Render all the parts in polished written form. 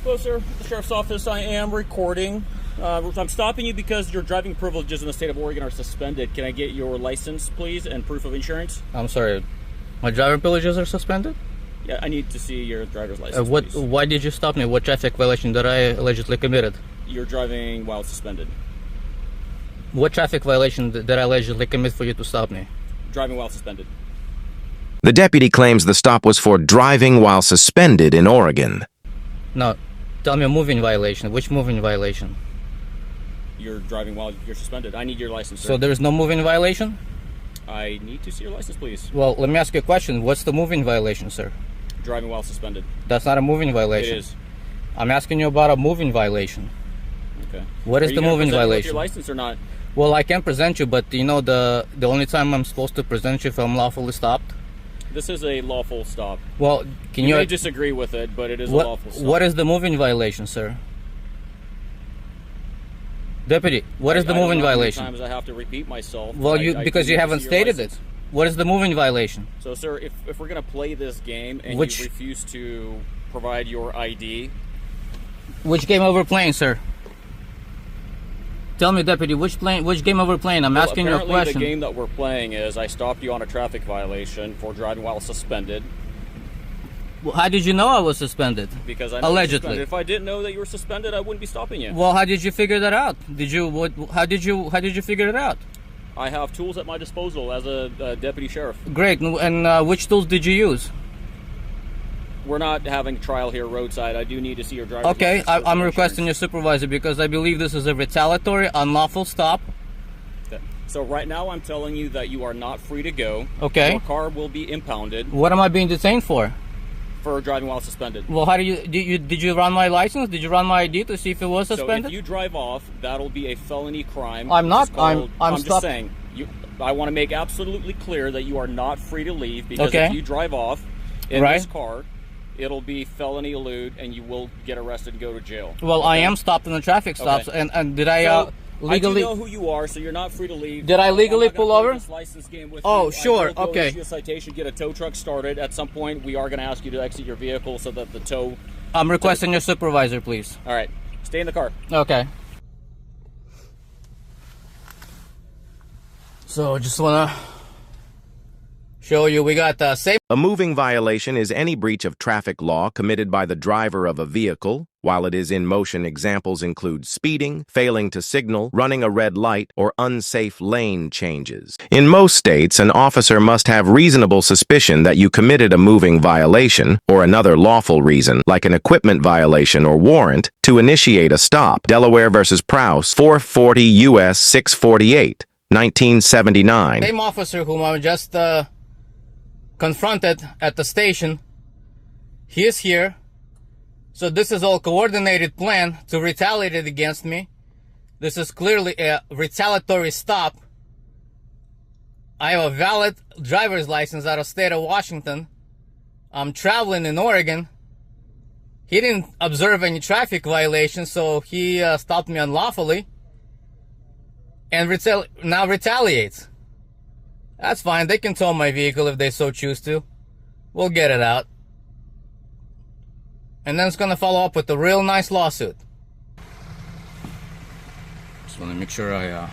Hello, sir. The Sheriff's Office, I am recording. I'm stopping you because your driving privileges in the state of Oregon are suspended. Can I get your license, please, and proof of insurance? I'm sorry. My driving privileges are suspended? Yeah, I need to see your driver's license, please. Why did you stop me? What traffic violation did I allegedly committed? You're driving while suspended. What traffic violation did I allegedly commit for you to stop me? Driving while suspended. The deputy claims the stop was for driving while suspended in Oregon. No, tell me a moving violation. Which moving violation? You're driving while you're suspended. I need your license, sir. So there's no moving violation? I need to see your license, please. Well, let me ask you a question. What's the moving violation, sir? Driving while suspended. That's not a moving violation. It is. I'm asking you about a moving violation. Okay. What is the moving violation? Your license or not? Well, I can present you, but you know the only time I'm supposed to present you if I'm lawfully stopped? This is a lawful stop. Well, can You you... may disagree with it, but it is a lawful stop. What is the moving violation, sir? Deputy, what is the moving violation? How many times I have to repeat myself. Well, because you haven't stated it. What is the moving violation? So, sir, if we're going to play this game and you refuse to provide your ID... Which game are we playing, sir? Tell me, Deputy, which game are we playing? I'm asking you a question. Apparently the game that we're playing is I stopped you on a traffic violation for driving while suspended. Well, how did you know I was suspended? Because I know allegedly. If I didn't know that you were suspended, I wouldn't be stopping you. Well, how did you figure that out? How did you figure it out? I have tools at my disposal as a deputy sheriff. Great. And which tools did you use? We're not having trial here roadside. I do need to see your driver's license. Okay, I'm requesting your supervisor because I believe this is a retaliatory, unlawful stop. Okay. So right now I'm telling you that you are not free to go. Okay. Your car will be impounded. What am I being detained for? For driving while suspended. Well, how did you run my license? Did you run my ID to see if it was suspended? So if you drive off, that'll be a felony crime. I'm not. I'm just saying. I want to make absolutely clear that you are not free to leave because if you drive off in this car, it'll be felony elude and you will get arrested and go to jail. Well, I am stopped in the traffic stops, and did I legally? I do know who you are, so you're not free to leave. Did I legally pull over? This license game with oh, you. sure. I will okay. issue a citation, get a tow truck started. At some point, we are going to ask you to exit your vehicle so that the tow. I'm requesting your supervisor, please. All right, stay in the car. Okay. So, just wanna show you we got safe. A moving violation is any breach of traffic law committed by the driver of a vehicle while it is in motion. Examples include speeding, failing to signal, running a red light, or unsafe lane changes. In most states, an officer must have reasonable suspicion that you committed a moving violation or another lawful reason, like an equipment violation or warrant, to initiate a stop. Delaware versus Prowse, 440 U.S. 648, 1979. Same officer whom I just confronted at the station, he is here. So this is all coordinated plan to retaliate against me. This is clearly a retaliatory stop. I have a valid driver's license out of state of Washington. I'm traveling in Oregon. He didn't observe any traffic violations, so he stopped me unlawfully. And now retaliates. That's fine. They can tow my vehicle if they so choose to. We'll get it out. And then it's going to follow up with a real nice lawsuit. Just want to make sure I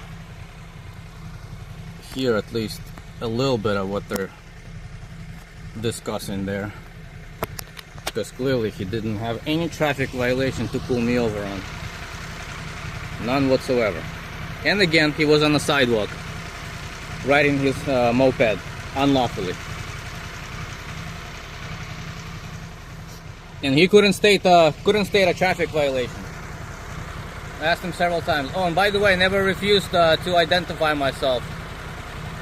hear at least a little bit of what they're discussing there. Because clearly he didn't have any traffic violation to pull me over on. None whatsoever. And again, he was on the sidewalk, riding his moped unlawfully. And he couldn't state a traffic violation. I asked him several times. Oh, and by the way, I never refused to identify myself.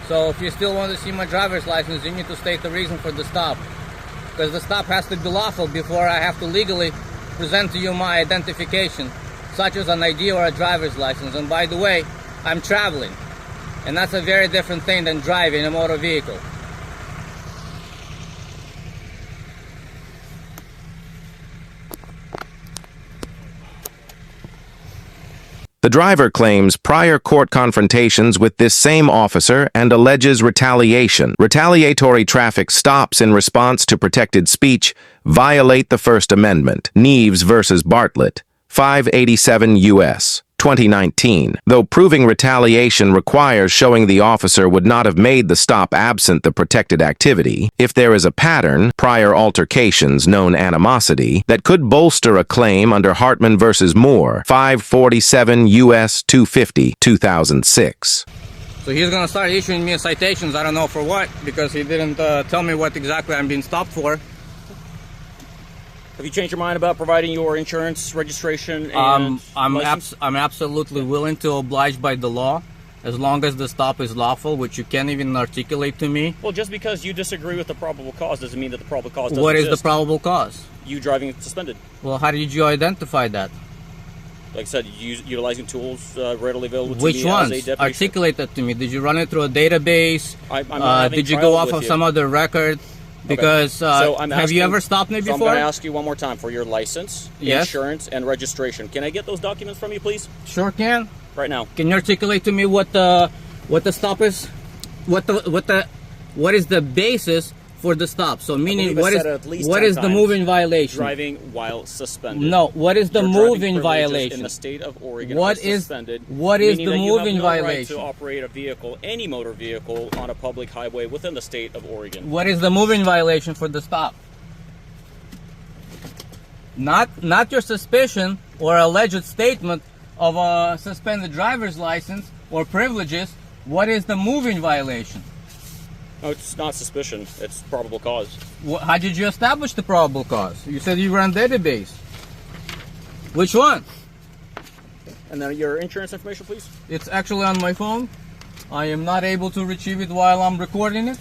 So if you still want to see my driver's license, you need to state the reason for the stop. Because the stop has to be lawful before I have to legally present to you my identification, such as an ID or a driver's license. And by the way, I'm traveling. And that's a very different thing than driving a motor vehicle. The driver claims prior court confrontations with this same officer and alleges retaliation. Retaliatory traffic stops in response to protected speech violate the First Amendment. Neves versus Bartlett, 587 U.S. 2019. Though proving retaliation requires showing the officer would not have made the stop absent the protected activity, if there is a pattern, prior altercations, known animosity, that could bolster a claim under Hartman versus Moore, 547 U.S. 250, 2006. So he's gonna start issuing me citations, I don't know for what, because he didn't tell me what exactly I'm being stopped for. Have you changed your mind about providing your insurance registration and I'm absolutely willing to oblige by the law, as long as the stop is lawful, which you can't even articulate to me. Well, just because you disagree with the probable cause doesn't mean that the probable cause doesn't What is exist. the probable cause? You driving suspended. Well, how did you identify that? Like I said, utilizing tools readily available to Which me ones? as a deputy. Articulate that to me. Did you run it through a database? I'm not having did you trial go off with of you. some other record? Because So I'm have you asking- ever stopped me So I'm before? going to ask you one more time for your license, Yes. insurance, and registration. Can I get those documents from you, please? Sure can. Right now. Can you articulate to me what the stop is? What is the basis for the stop? So meaning believe I what is said it at least what 10 is the times. moving violation? Driving while suspended. No, what is the Your driving moving privileges violation? in the state of Oregon What are is- suspended, what is meaning the that you moving have no violation? right to operate a vehicle, any motor vehicle, on a public highway within the state of Oregon. What is the moving violation for the stop? Not your suspicion or alleged statement of a suspended driver's license or privileges. What is the moving violation? No, it's not suspicion. It's probable cause. How did you establish the probable cause? You said you ran database. Which one? And then your insurance information, please. It's actually on my phone. I am not able to retrieve it while I'm recording it.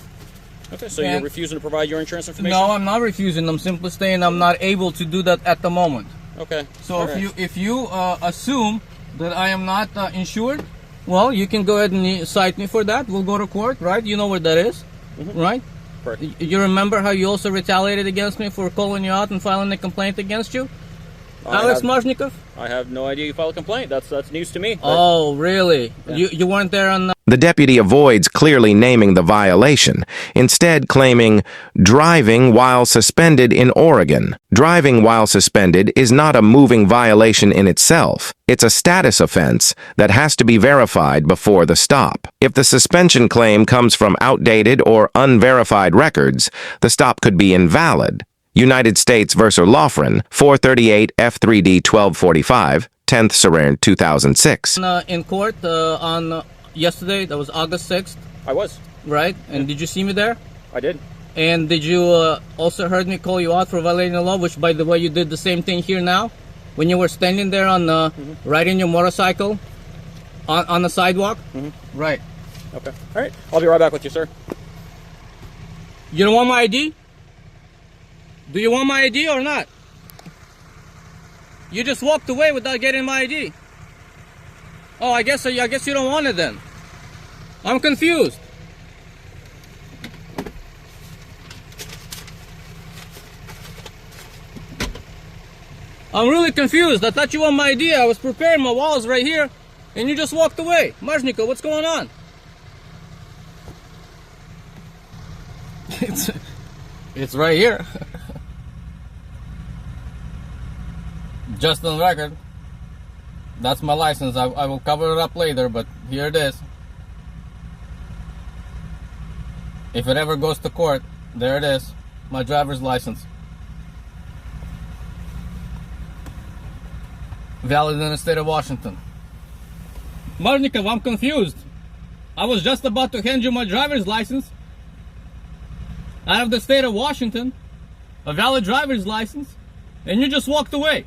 Okay, so And- you're refusing to provide your insurance information? No, I'm not refusing. I'm simply saying I'm not able to do that at the moment. Okay. So all if right. you assume that I am not insured, well, you can go ahead and cite me for that. We'll go to court, right? You know where that is, right? Correct. You remember how you also retaliated against me for calling you out and filing a complaint against you? Alex Marzhnikov? I have no idea you filed a complaint. That's news to me. Oh, really? Yeah. You weren't there on The deputy avoids clearly naming the violation, instead claiming driving while suspended in Oregon. Driving while suspended is not a moving violation in itself. It's a status offense that has to be verified before the stop. If the suspension claim comes from outdated or unverified records, the stop could be invalid. United States versus Loughran, 438 F3D 1245, 10th Saran 2006. in court on yesterday. That was August 6th, I was. right? And did you see me there? I did. And did you also heard me call you out for violating the law? Which, by the way, you did the same thing here now, when you were standing there on riding your motorcycle on the sidewalk. Right. Okay. All right. I'll be right back with you, sir. You don't want my ID? Do you want my ID or not? You just walked away without getting my ID. Oh, I guess you don't want it then. I'm confused. I'm really confused. I thought you want my ID. I was preparing, my walls right here, and you just walked away. Marzhnikov, what's going on? It's right here. Just on record. That's my license. I will cover it up later, but here it is. If it ever goes to court, there it is. My driver's license. Valid in the state of Washington. Marzhnikov, I'm confused. I was just about to hand you my driver's license out of the state of Washington, a valid driver's license, and you just walked away.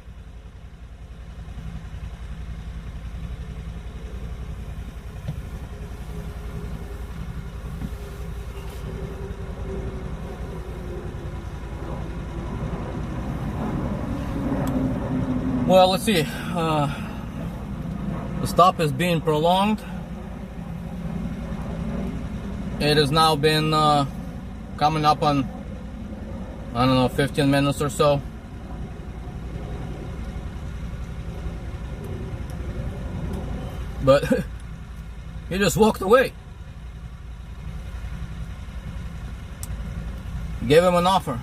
Well, let's see. The stop is being prolonged. It has now been coming up on, I don't know, 15 minutes or so. But he just walked away. Gave him an offer.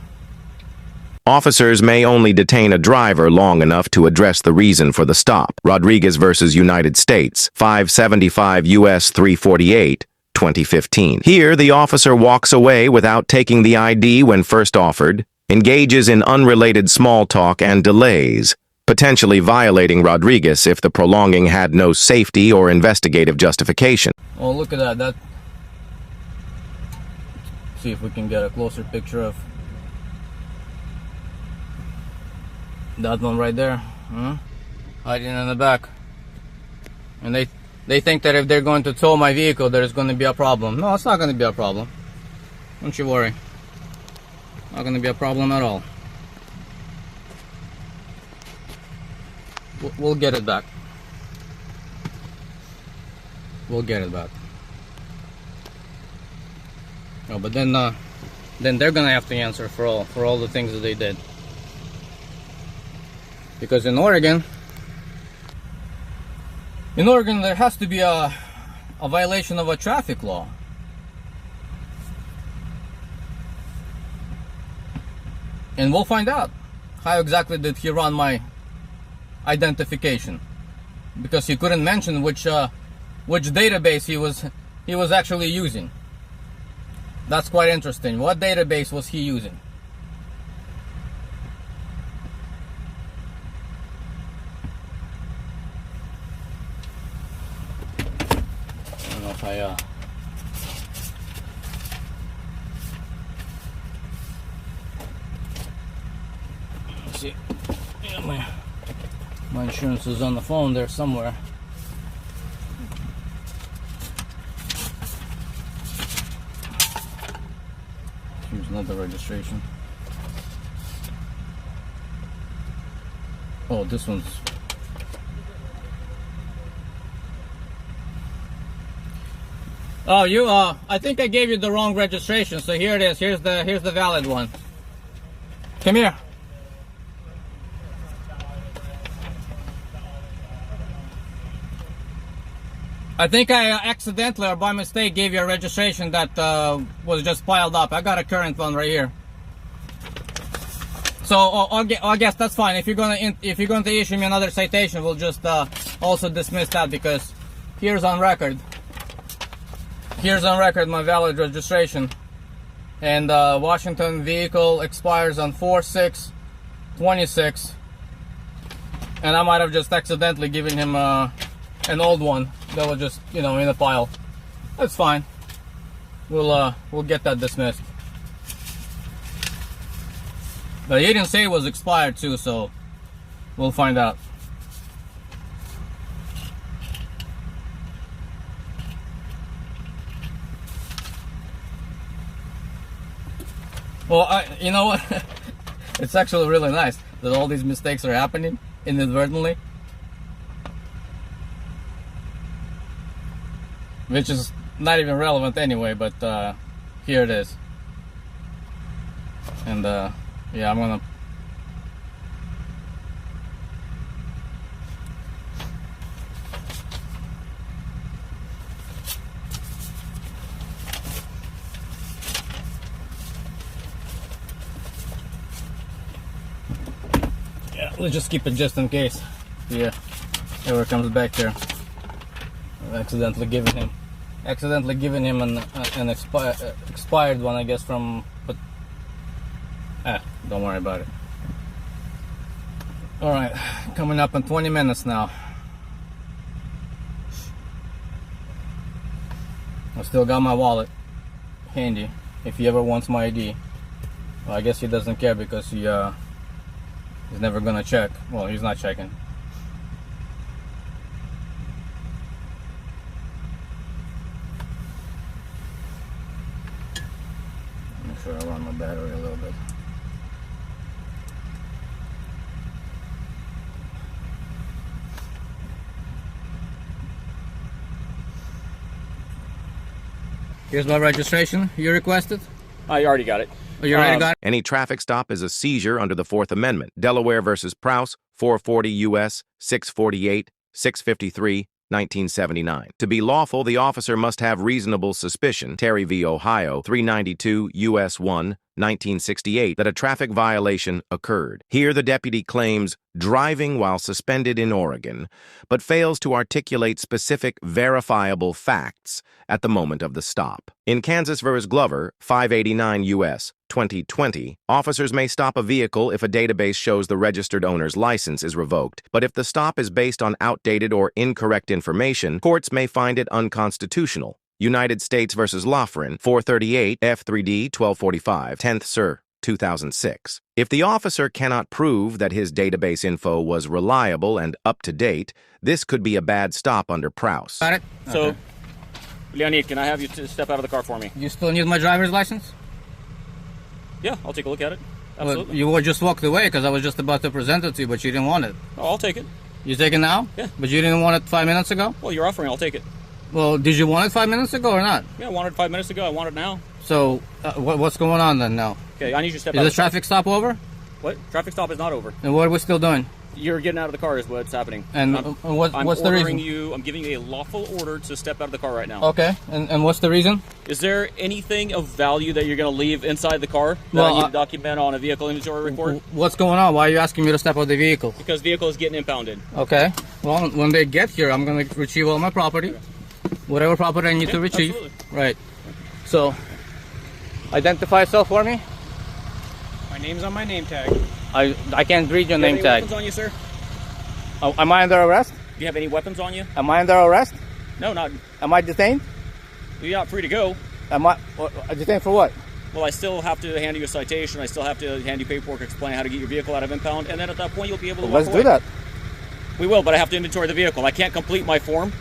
Officers may only detain a driver long enough to address the reason for the stop. Rodriguez versus United States, 575 U.S. 348, 2015. Here, the officer walks away without taking the ID when first offered, engages in unrelated small talk and delays, potentially violating Rodriguez if the prolonging had no safety or investigative justification. Oh, look at that. See if we can get a closer picture of that one right there. Hiding in the back. And they think that if they're going to tow my vehicle, there's going to be a problem. No, it's not going to be a problem. Don't you worry. Not going to be a problem at all. We'll get it back. We'll get it back. Oh, but then they're gonna have to answer for all the things that they did. Because in Oregon, there has to be a violation of a traffic law. And we'll find out how exactly did he run my identification, because he couldn't mention which database he was actually using. That's quite interesting. What database was he using? I don't know if let's see. Yeah, my insurance is on the phone there somewhere. Here's another registration. Oh, this one's... Oh, I think I gave you the wrong registration, so here it is. Here's the valid one. Come here. I think I accidentally or by mistake gave you a registration that was just piled up. I got a current one right here. So I guess that's fine. If you're going to issue me another citation, we'll just also dismiss that, because here's on record. Here's on record my valid registration. And Washington vehicle expires on 4/6/26. And I might have just accidentally given him an old one that was just, in the pile. That's fine. We'll get that dismissed. But he didn't say it was expired too, so we'll find out. Well, you know what? It's actually really nice that all these mistakes are happening inadvertently. Which is not even relevant anyway, but here it is. And yeah, I'm gonna... Yeah, let's just keep it just in case. Yeah, ever comes back here. I accidentally given him an expired one, I guess, from, but don't worry about it. All right, coming up in 20 minutes now. I still got my wallet handy if he ever wants my ID. Well, I guess he doesn't care because he's never gonna check. Well, he's not checking. Make sure I run my battery a little bit. Here's my registration you requested. You already got it. Oh, you already got it? Any traffic stop is a seizure under the Fourth Amendment. Delaware versus Prowse, 440 U.S. 648, 653, 1979. To be lawful, the officer must have reasonable suspicion, Terry v. Ohio, 392 U.S. 1, 1968, that a traffic violation occurred. Here the deputy claims driving while suspended in Oregon, but fails to articulate specific verifiable facts at the moment of the stop. In Kansas v. Glover, 589 U.S. 2020, officers may stop a vehicle if a database shows the registered owner's license is revoked, but if the stop is based on outdated or incorrect information, courts may find it unconstitutional. United States v. Loughran, 438 F3D 1245, 10th Sir, 2006. If the officer cannot prove that his database info was reliable and up-to-date, this could be a bad stop under Prowse. Got it? So, Okay. Leonid, can I have you to step out of the car for me? You still need my driver's license? Yeah, I'll take a look at it. Absolutely. Well, you were just walked away because I was just about to present it to you, but you didn't want it. Oh, I'll take it. You take it now? Yeah. But you didn't want it 5 minutes ago? Well, you're offering, I'll take it. Well, did you want it 5 minutes ago or not? Yeah, I wanted 5 minutes ago. I want it now. So, what's going on then now? Okay, I need you to step Is out. the traffic stop over? What? Traffic stop is not over. And what are we still doing? You're getting out of the car is what's happening. And what's the reason? I'm giving you a lawful order to step out of the car right now. Okay, and what's the reason? Is there anything of value that you're going to leave inside the car that I need to document on a vehicle inventory report? What's going on? Why are you asking me to step out of the vehicle? Because vehicle is getting impounded. Okay, well, when they get here, I'm going to retrieve all my property. Whatever property I need to retrieve. Absolutely. Right. So, identify yourself for me. My name's on my name tag. I can't read your Do you name have any tag. weapons on you, sir? Oh, am I under arrest? Do you have any weapons on you? Am I under arrest? No, not. Am I detained? You're not free to go. Am I detained for what? Well, I still have to hand you a citation. I still have to hand you paperwork explaining how to get your vehicle out of impound, and then at that point you'll be able to walk Let's away. do that. We will, but I have to inventory the vehicle. I can't complete my form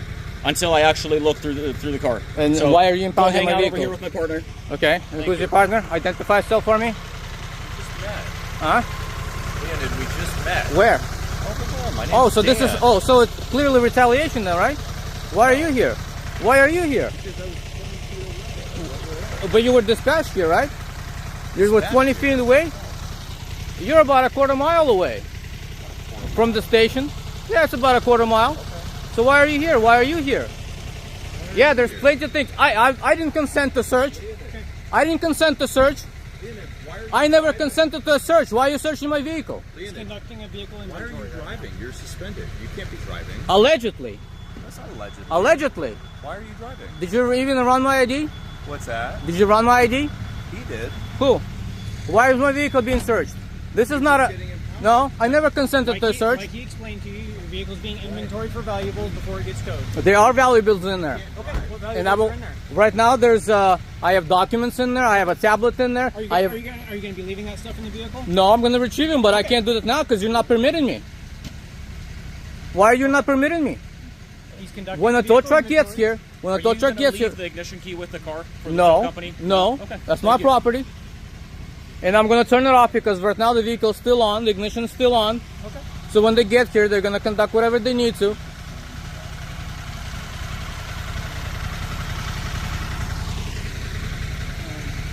until I actually look through the car. And so why are you impounding hang my out vehicle? over here with my partner. Okay. And who's your partner? Identify yourself for me. Just met. Huh? Leonid, we just met. Where? My name's Oh, so this is Dan. so it's clearly retaliation then, right? Why are you here? Why are you here? But you were dispatched here, right? You were 20 feet away. You're about a quarter mile away from the station. Yeah, it's about a quarter mile. So why are you here? Why are you here? Yeah, there's plenty of things. I didn't consent to search. I didn't consent to search. I never consented to a search. Why are you searching my vehicle? He's conducting a vehicle Why are inventory. you driving? You're suspended. You can't be driving. Allegedly. That's not allegedly. Allegedly. Why are you driving? Did you even run my ID? What's that? Did you run my ID? He did. Who? Why is my vehicle being searched? This is not a... No, I never consented to a search. Like he explained to you, your vehicle's being inventoried for valuables before it gets towed. There are valuables in there. Okay, what valuables And I will, are in there? right now there's I have documents in there. I have a tablet in there. Are you I going have, to be leaving that stuff in the vehicle? no, I'm going to retrieve them, but I can't do that now because you're not permitting me. Why are you not permitting me? He's conducting When a a tow vehicle truck gets inventory. here, when Are a tow you truck gonna gets here, leave the ignition key with the car for the no, company? no, Okay. that's my Thank you. property. And I'm going to turn it off because right now the vehicle's still on, the ignition's still on. Okay. So when they get here, they're going to conduct whatever they need to.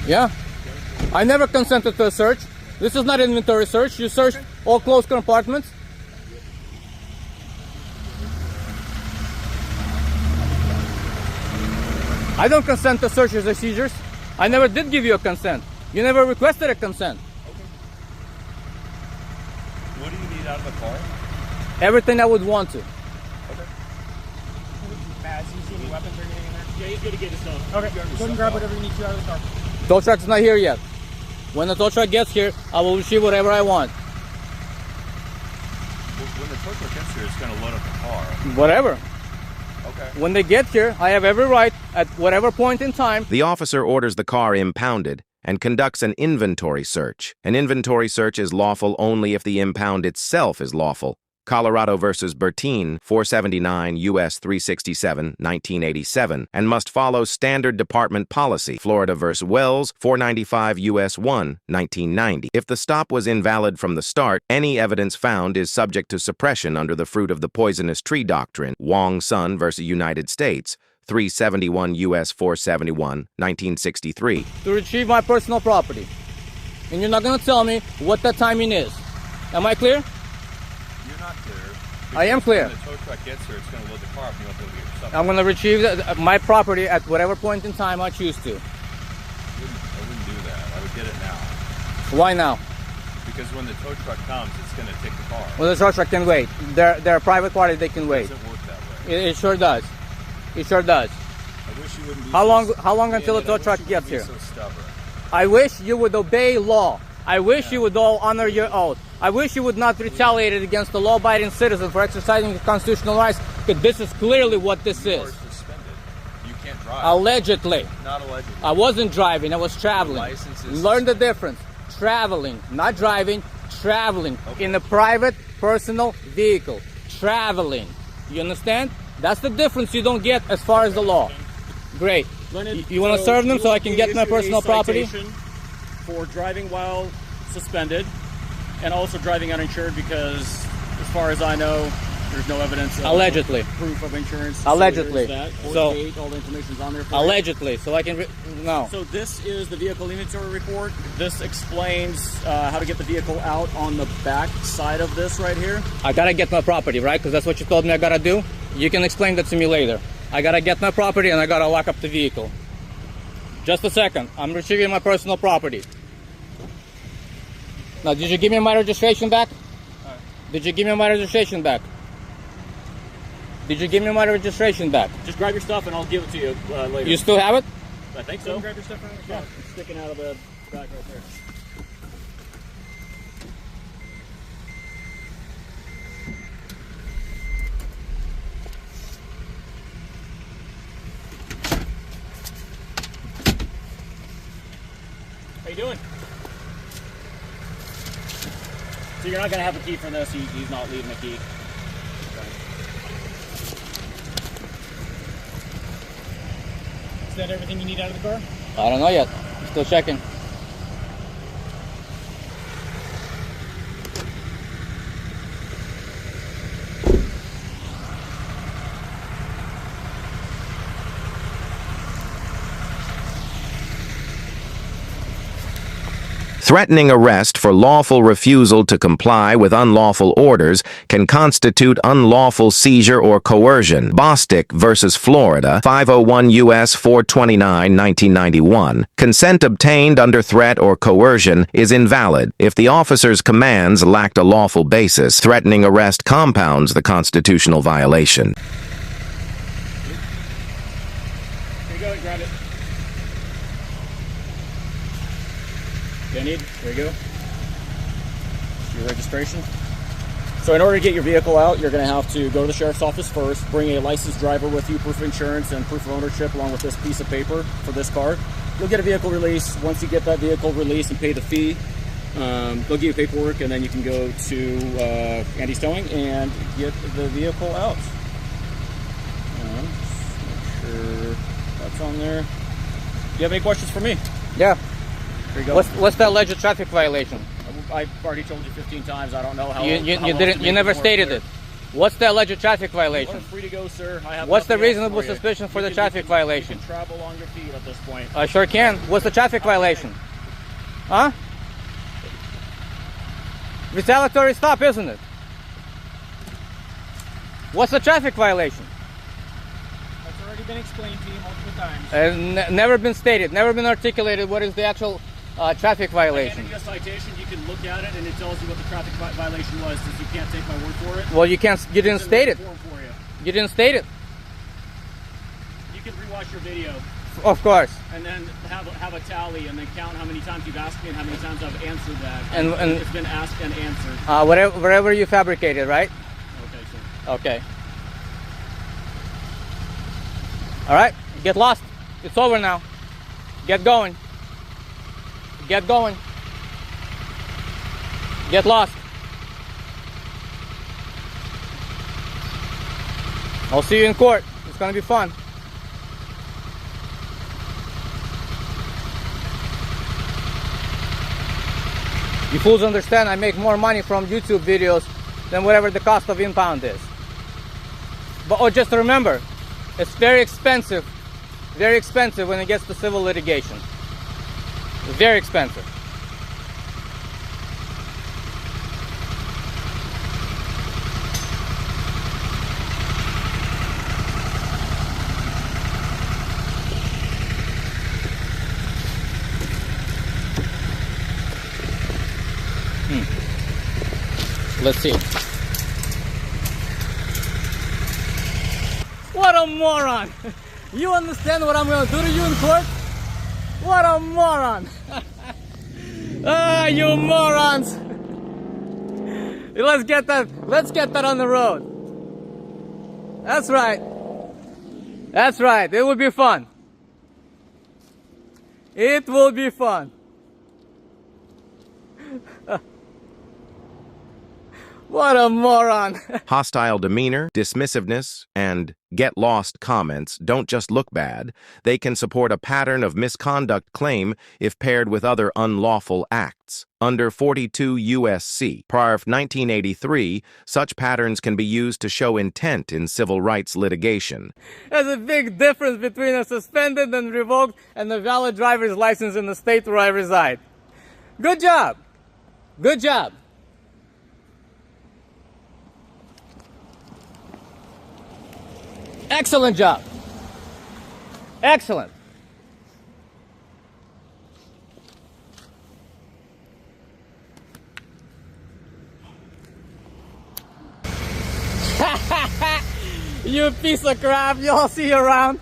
Yeah. I never consented to a search. This is not inventory search. You searched all closed compartments. I don't consent to searches or seizures. I never did give you a consent. You never requested a consent. What do you need out of the car? Everything I would want to. Matt, do you see any weapons or anything in there? Yeah, he's going to get his stuff. Okay, go ahead and grab whatever you need to out of the car. Tow truck's not here yet. When the tow truck gets here, I will retrieve whatever I want. When the tow truck gets here, it's going to load up the car. Whatever. Okay. When they get here, I have every right at whatever point in time. The officer orders the car impounded and conducts an inventory search. An inventory search is lawful only if the impound itself is lawful. Colorado versus Bertine, 479 U.S. 367, 1987, and must follow standard department policy. Florida versus Wells, 495 U.S. 1, 1990. If the stop was invalid from the start, any evidence found is subject to suppression under the fruit of the poisonous tree doctrine. Wong Sun versus United States, 371 U.S. 471, 1963. To retrieve my personal property. And you're not going to tell me what the timing is. Am I clear? You're not clear. I am clear. When the tow truck gets here, it's going to load the car up and you won't be able to get your stuff. I'm going to retrieve my property at whatever point in time I choose to. I wouldn't do that. I would get it now. Why now? Because when the tow truck comes, it's going to take the car. Well, the tow truck can wait. They're a private party. They can It wait. doesn't work that way. It sure does. It sure does. I wish you wouldn't be How long until the tow truck gets here? So stubborn. I wish you would obey law. I wish you would all honor your oath. I wish you would not retaliate against the law-abiding citizen for exercising your constitutional rights, because this is clearly what this You are is. suspended. You can't drive. Allegedly. Not allegedly. I wasn't driving, I was traveling. License is Learn the suspended. difference. Traveling, not driving, traveling in a private personal vehicle. Traveling. You understand? That's the difference you don't get as far as the law. Great. You want to serve them so I can get my personal property? For driving while suspended and also driving uninsured, because as far as I know, there's no evidence of Allegedly. proof of insurance. Allegedly. So, there's that. So- 48, all the information's on there for you. Allegedly, so I can... No. So this is the vehicle inventory report. This explains how to get the vehicle out on the back side of this right here. I gotta get my property, right? Because that's what you told me I gotta do. You can explain that to me later. I gotta get my property and I gotta lock up the vehicle. Just a second. I'm retrieving my personal property. Now, did you give me my registration back? Did you give me my registration back? Did you give me my registration back? Just grab your stuff and I'll give it to you later. You still have it? I think Go so. grab your stuff from the Yeah, car. it's sticking out of the back right there. How you doing? So you're not going to have a key for this. He's not leaving a key. Is that everything you need out of the car? I don't know yet. Still checking. Threatening arrest for lawful refusal to comply with unlawful orders can constitute unlawful seizure or coercion. Bostic versus Florida, 501 U.S. 429, 1991. Consent obtained under threat or coercion is invalid if the officer's commands lacked a lawful basis. Threatening arrest compounds the constitutional violation. Here you go, grab it. There you go. Your registration. So in order to get your vehicle out, you're going to have to go to the sheriff's office first, bring a licensed driver with you, proof of insurance and proof of ownership along with this piece of paper for this car. You'll get a vehicle release. Once you get that vehicle released and pay the fee, they'll give you paperwork, and then you can go to Andy's Towing and get the vehicle out. Just make sure that's on there. Do you have any questions for me? Yeah. Here you go. What's the alleged traffic violation? I've already told you 15 times. I don't know how. You how else didn't. to You make never it more stated clear. it. What's the alleged traffic You are violation? free to go, sir. I have What's the nothing else reasonable for you. suspicion for You the can- traffic violation? You can travel on your feet at this point. I sure can. What's the traffic violation? Huh? Retaliatory stop, isn't it? What's the traffic violation? That's already been explained to you multiple times. Never been stated, never been articulated what is the actual traffic I violation. handed you a citation. You can look at it, and it tells you what the traffic violation was. Since you can't take my word for it. Well, you can't. You didn't It's in state the it. form for you. You didn't state it. You can rewatch your video Of course. and then have a tally, and then count how many times you've asked me and how many times I've answered that. And it's been asked and answered. Wherever you fabricated, right? Okay, sir. Okay. All right. Get lost. It's over now. Get going. Get going. Get lost. I'll see you in court. It's gonna be fun. You fools understand I make more money from YouTube videos than whatever the cost of impound is. But just remember, it's very expensive when it gets to civil litigation. It's very expensive. let's see. What a moron! You understand what I'm gonna do to you in court? What a moron! Ah, you morons! Let's get that on the road. That's right. That's right. It will be fun. It will be fun. What a moron. Hostile demeanor, dismissiveness, and get lost comments don't just look bad. They can support a pattern of misconduct claim if paired with other unlawful acts. Under 42 U.S.C. Parf 1983, such patterns can be used to show intent in civil rights litigation. There's a big difference between a suspended and revoked and a valid driver's license in the state where I reside. Good job. Good job. Excellent job. Excellent. You piece of crap. You'll see you around.